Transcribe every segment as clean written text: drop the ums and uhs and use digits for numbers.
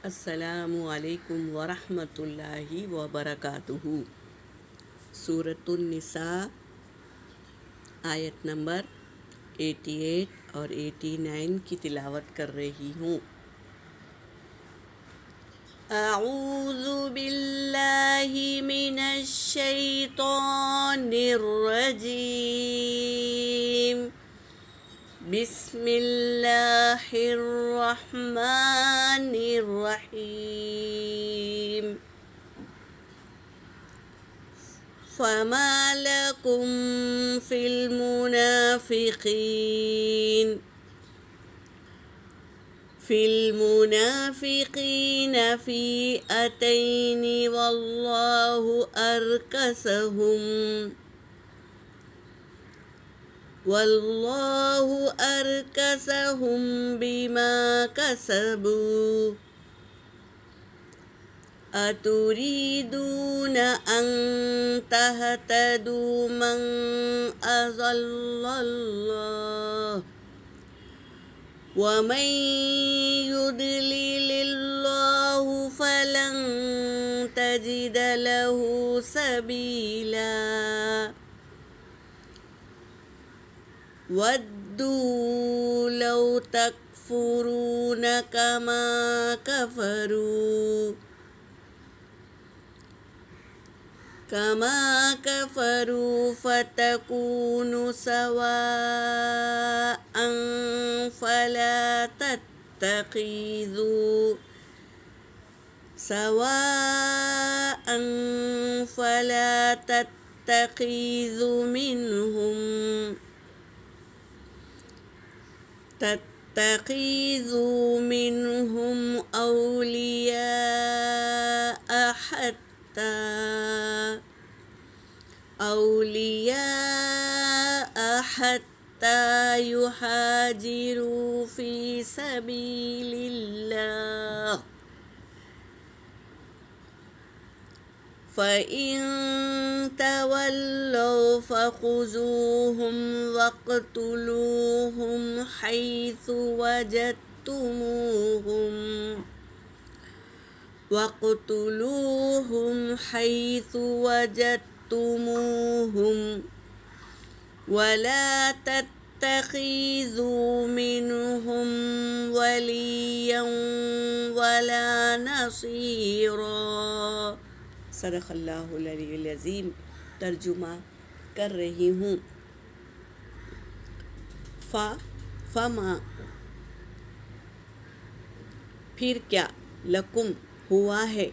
السلام علیکم ورحمۃ اللہ وبرکاتہ۔ سورۃ النساء آیت نمبر 88 اور 89 کی تلاوت کر رہی ہوں۔ اعوذ باللہ من الشیطان الرجیم، بسم اللہ الرحمن الرحیم۔ فما لکم فی المنافقین فئتین واللہ ارکسہم بما کسبوا، اتریدون ان تہتدوا من اضل اللہ، ومن یضلل اللہ فلن تجد له سبیلا، وَدُّوا لَوْ تَكْفُرُونَ كَمَا كَفَرُوا فَتَكُونُوا سَوَاءً فَلَا تَتَّخِذُوا مِنْهُمْ أَوْلِيَاءَ حَتَّى يُهَاجِرُوا فِي سَبِيلِ اللَّهِ، فَإِن تَوَلَّوْا فَخُذُوهُمْ وَاقْتُلُوهُمْ حَيْثُ وَجَدتُّمُوهُمْ وَلَا تَتَّخِذُوا مِنْهُمْ وَلِيًّا وَلَا نَصِيرًا۔ صدق اللہ العلی العظیم۔ ترجمہ کر رہی ہوں۔ فما پھر کیا، لکم ہوا ہے،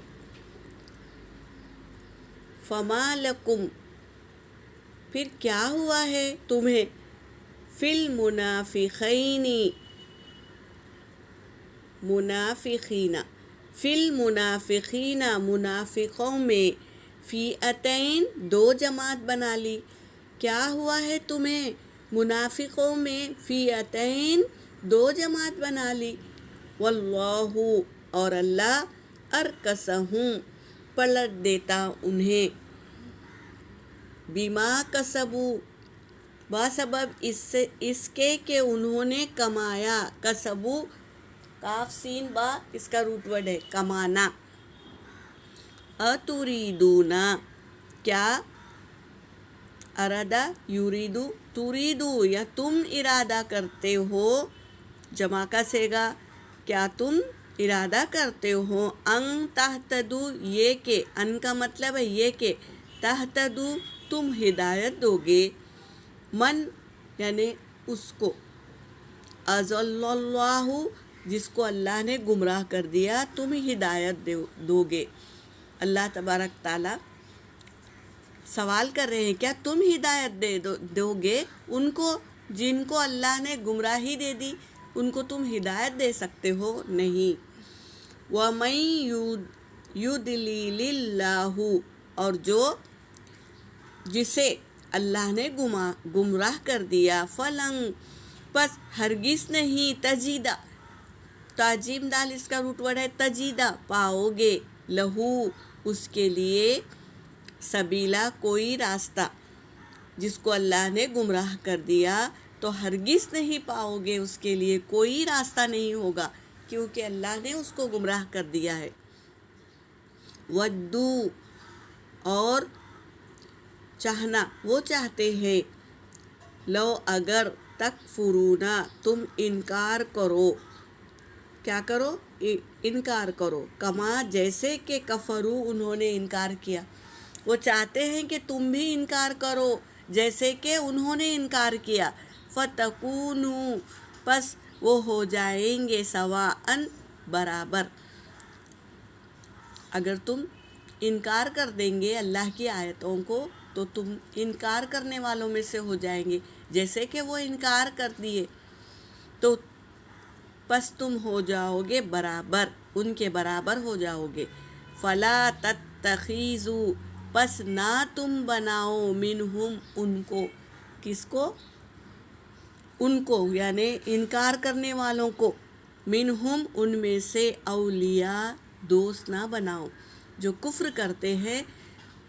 فما لکم پھر کیا ہوا ہے تمہیں، فی المنافقین منافقوں میں، فئتین دو جماعت بنا لی۔ کیا ہوا ہے تمہیں منافقوں میں، فئتین دو جماعت بنا لی، واللہ اور اللہ ارکسہم پلٹ دیتا انہیں، بما کسبوا بسبب اس کے کہ انہوں نے کمایا، کسبوا کاف سین با اس کا روٹ ورڈ ہے کمانا، اتریدون کیا، ارادہ یریدو، تریدو یا تم ارادہ کرتے ہو، جمع کا صیغہ، کیا تم ارادہ کرتے ہو، ان تہتدو یہ کہ، ان کا مطلب ہے یہ کہ، تہتدو تم ہدایت دو گے، من یعنی اس کو، اضل اللہ جس کو اللہ نے گمراہ کر دیا تم ہدایت دو گے۔ اللہ تبارک تعالیٰ سوال کر رہے ہیں کیا تم ہدایت دو گے ان کو جن کو اللہ نے گمراہی دے دی، ان کو تم ہدایت دے سکتے ہو؟ نہیں۔ وَمَن يُضْلِلِ اللَّهُ اور جسے اللہ نے گمراہ کر دیا، فَلَن پس ہرگز نہیں، تجیدہ تعجیم دال اس کا روٹ ورڈ ہے تجیدہ پاؤ گے، لہو اس کے لیے، سبیلا کوئی راستہ، جس کو اللہ نے گمراہ کر دیا تو ہرگز نہیں پاؤ گے اس کے لیے کوئی راستہ نہیں ہوگا کیونکہ اللہ نے اس کو گمراہ کر دیا ہے۔ ودو اور چاہنا، وہ چاہتے ہیں، لو اگر تکفرون تم انکار کرو، کیا کرو؟ انکار کرو، کما جیسے کہ کفرو انہوں نے انکار کیا، وہ چاہتے ہیں کہ تم بھی انکار کرو جیسے کہ انہوں نے انکار کیا، فتکونوا پس وہ ہو جائیں گے سواءً برابر۔ اگر تم انکار کر دیں گے اللہ کی آیتوں کو تو تم انکار کرنے والوں میں سے ہو جائیں گے، جیسے کہ وہ انکار کر دیے، تو پس تم ہو جاؤ گے برابر، ان کے برابر ہو جاؤ گے۔ فلا تتخذوا پس نہ تم بناؤ منہم ان کو، کس کو؟ ان کو یعنی انکار کرنے والوں کو، منہم ان میں سے، اولیاء دوست نہ بناؤ۔ جو کفر کرتے ہیں،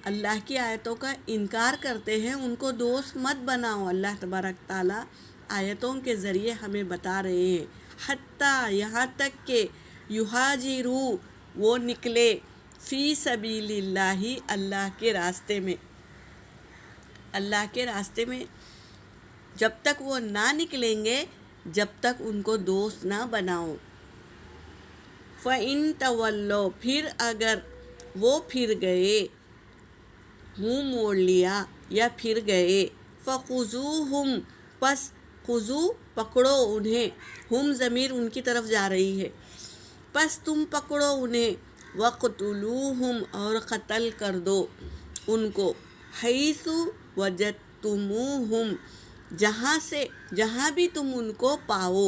اللہ کی آیتوں کا انکار کرتے ہیں، ان کو دوست مت بناؤ۔ اللہ تبارک تعالیٰ آیتوں کے ذریعے ہمیں بتا رہے ہیں، حتیٰ یہاں تک کہ یہاجروا وہ نکلے، فی سبیل اللہ اللہ کے راستے میں، اللہ کے راستے میں جب تک وہ نہ نکلیں گے جب تک ان کو دوست نہ بناؤ۔ فَإِن تَوَلَّوْا پھر اگر وہ پھر گئے، منہ موڑ لیا یا پھر گئے، فَخُذُوهُمْ پس خُذُو پکڑو انہیں، ہم ضمیر ان کی طرف جا رہی ہے، پس تم پکڑو انہیں، وَقْتُلُوهُمْ اور قتل کر دو ان کو، حیث وجدتموہم جہاں بھی تم ان کو پاؤ،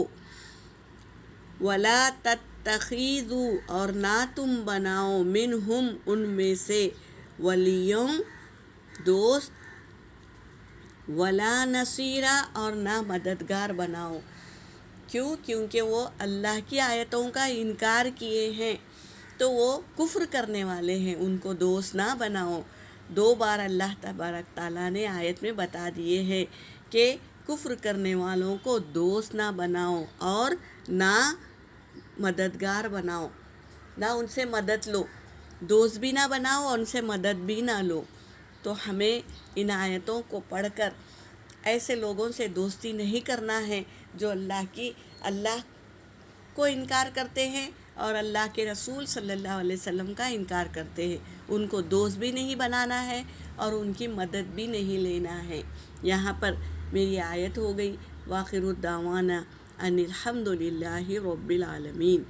ولا تتخذوا اور نہ تم بناؤ منہم ان میں سے، ولیوں دوست، ولا نصیرا اور نہ مددگار بناؤ۔ کیوں؟ کیونکہ وہ اللہ کی آیتوں کا انکار کیے ہیں تو وہ کفر کرنے والے ہیں، ان کو دوست نہ بناؤ۔ 2 بار اللہ تبارک تعالیٰ نے آیت میں بتا دیے ہیں کہ کفر کرنے والوں کو دوست نہ بناؤ اور نہ مددگار بناؤ، نہ ان سے مدد لو، دوست بھی نہ بناؤ اور ان سے مدد بھی نہ لو۔ تو ہمیں ان آیتوں کو پڑھ کر ایسے لوگوں سے دوستی نہیں کرنا ہے جو اللہ کو انکار کرتے ہیں اور اللہ کے رسول صلی اللہ علیہ وسلم کا انکار کرتے ہیں، ان کو دوست بھی نہیں بنانا ہے اور ان کی مدد بھی نہیں لینا ہے۔ یہاں پر میری آیت ہو گئی، وآخر الدعوانا ان الحمد للہ رب العالمین۔